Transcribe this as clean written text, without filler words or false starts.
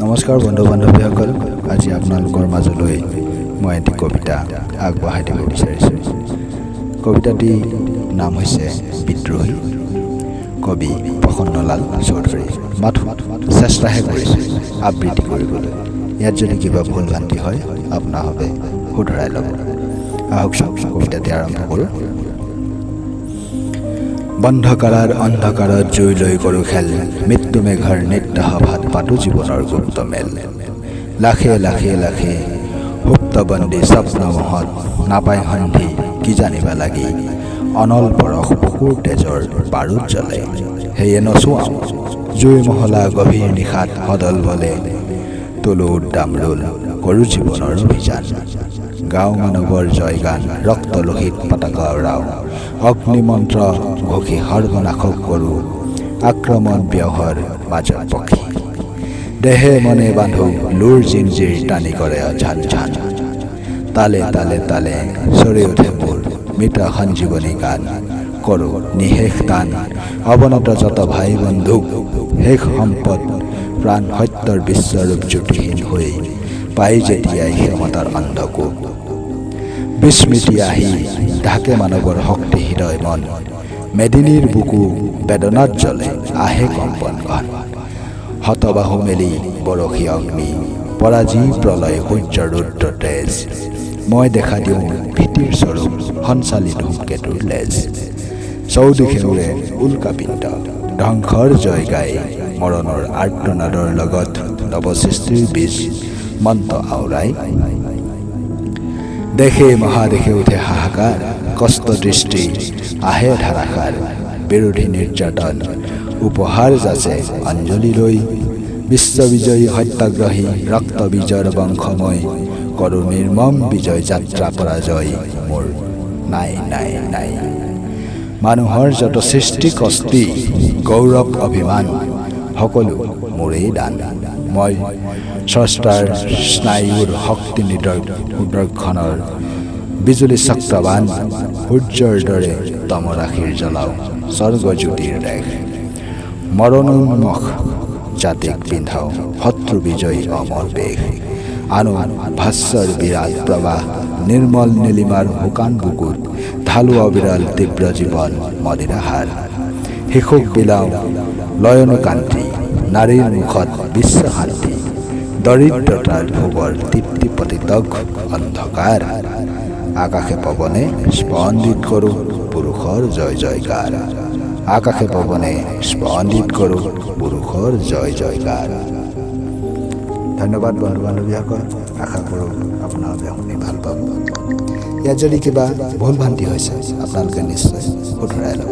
নমস্কাৰ বন্ধু বান্ধৱীসকল, আজি আপোনালোকৰ মাজলৈ মই এটি কবিতা আগবঢ়াই দিব বিচাৰিছোঁ। কবিতাটিৰ নাম হৈছে বিদ্ৰোহী। কবি প্ৰসন্নলাল চৌধুৰী। মাথো চেষ্টাহে কৰিছোঁ আবৃত্তি কৰিবলৈ। ইয়াত যদি কিবা ভুল ভ্ৰান্তি হয় আপোনাৰভাৱে শুধৰাই ল'ব। আহকচোন কবিতাটি আৰম্ভ কৰোঁ। বন্ধকাৰাৰ অন্ধকাৰত জুই লৈ কৰোঁ খেল, মৃত্যু মেঘৰ নিত্য সভাত পাতো জীৱনৰ গুপ্ত মেল। লাখে লাখে লাখে সুপ্তবন্দী স্বপ্নমহত নাপায় সন্ধি কি জানিবা লাগি, অনল পৰশ বুকুৰ তেজৰ বাৰুদ জ্বলে। সেয়ে নচুৱাওঁ জুই মহলা গভীৰ নিশাত সদল বলে, তোলো উদ্দাম ৰোল কৰোঁ জীৱনৰ অভিযান। গাঁও মানৱৰ জয়গান ৰক্ত লোহিত পতাকা উৰাও, অগ্নিমন্ত্ৰ ঘোষি সৰ্বনাশক কৰোঁ আক্ৰমণ ব্যহৰ মাজত পক্ষী। দেহে মনে বান্ধো লোৰ জিঞ্জিৰ টানি কৰে ঝান ঝান, তালে তালে তালে চৰি উঠে মোৰ মৃত সঞ্জীৱনী গান। কৰোঁ নিশেষ দান অৱনত যত ভাই বন্ধুক, শেষ সম্পদ প্ৰাণ সত্যৰ বিশ্বৰূপ জ্যোতিহীন হৈ পাই যেতিয়াই ক্ষমতাৰ অন্ধকোপ। বিস্মৃতি আহি ঢাকে মানৱৰ শক্তি হৃদয় মন, মেদিনীৰ বুকু বেদনাত জ্বলে আহে কম্পন ঘন। হতবাহু মেলি বৰশী অগ্নি পৰাজী প্ৰলয় সূৰ্যৰ ৰুদ্ৰ তেজ, মই দেখা দিওঁ ভীতিৰ স্বৰূপ সঞ্চালি ধূমকেতুৰ লেজ। চৌদিশে উৰে উল্কাপিণ্ড ধ্বংসৰ জয় গাই, মৰণৰ আৰ্তনাদৰ লগত নৱসৃষ্টিৰ বীজ মন্ত্ৰ আওৰাই। দেশে মহাদেশে উঠে হাহাকাৰ, কষ্ট দৃষ্টি আহে ধাৰাসাৰ। বিৰোধী নিৰ্যাতন উপহাৰ যাচে অঞ্জলি লৈ, বিশ্ববিজয়ী সত্যাগ্ৰহী ৰক্ত বীজৰ বংশময়। কৰোঁ নিৰ্মম বিজয় যাত্ৰা পৰাজয় মোৰ নাই নাই নাই। মানুহৰ যত সৃষ্টি কষ্টি গৌৰৱ অভিমান, সকলো মোৰেই দান। মই স্ৰষ্টাৰ স্নায়ুৰ শক্তি নিদৰ্শনৰ বিজুলী চক্ৰবান, সূৰ্যৰ দৰে তমৰাশিৰ জ্বলাও স্বৰ্গজ্যোতিৰ দেশ। মৰণোন্মুখ জাতিক পিন্ধাও শত্ৰু বিজয়ী অমৰ বেশ, আনো ভাস্বৰ বিৰাট প্ৰবাহ নিৰ্মল নীলিমাৰ শুকান বুকুত, ঢালো অবিৰল তীব্ৰ জীৱন মদিৰাহাৰ। শিশুক বিলাও লয়নকান্তি নাৰীৰ মুখত বিশ্ব শান্তি, দৰিদ্ৰতাৰ ভোগৰ তৃপ্তি পতিতক অন্ধকাৰ। আকাশে পৱনে স্পন্দিত কৰোঁ পুৰুষৰ জয় জয়কাৰ, আকাশে পৱনে স্পন্দিত কৰোঁ পুৰুষৰ জয় জয়কাৰ। ধন্যবাদ বন্ধু বান্ধৱীসকল, আশা কৰোঁ আপোনালোকে শুনি ভাল পাব। ইয়াত যদি কিবা ভুল ভ্ৰান্তি হৈছে আপোনালোকে নিশ্চয় শুধৰাই ল'ব।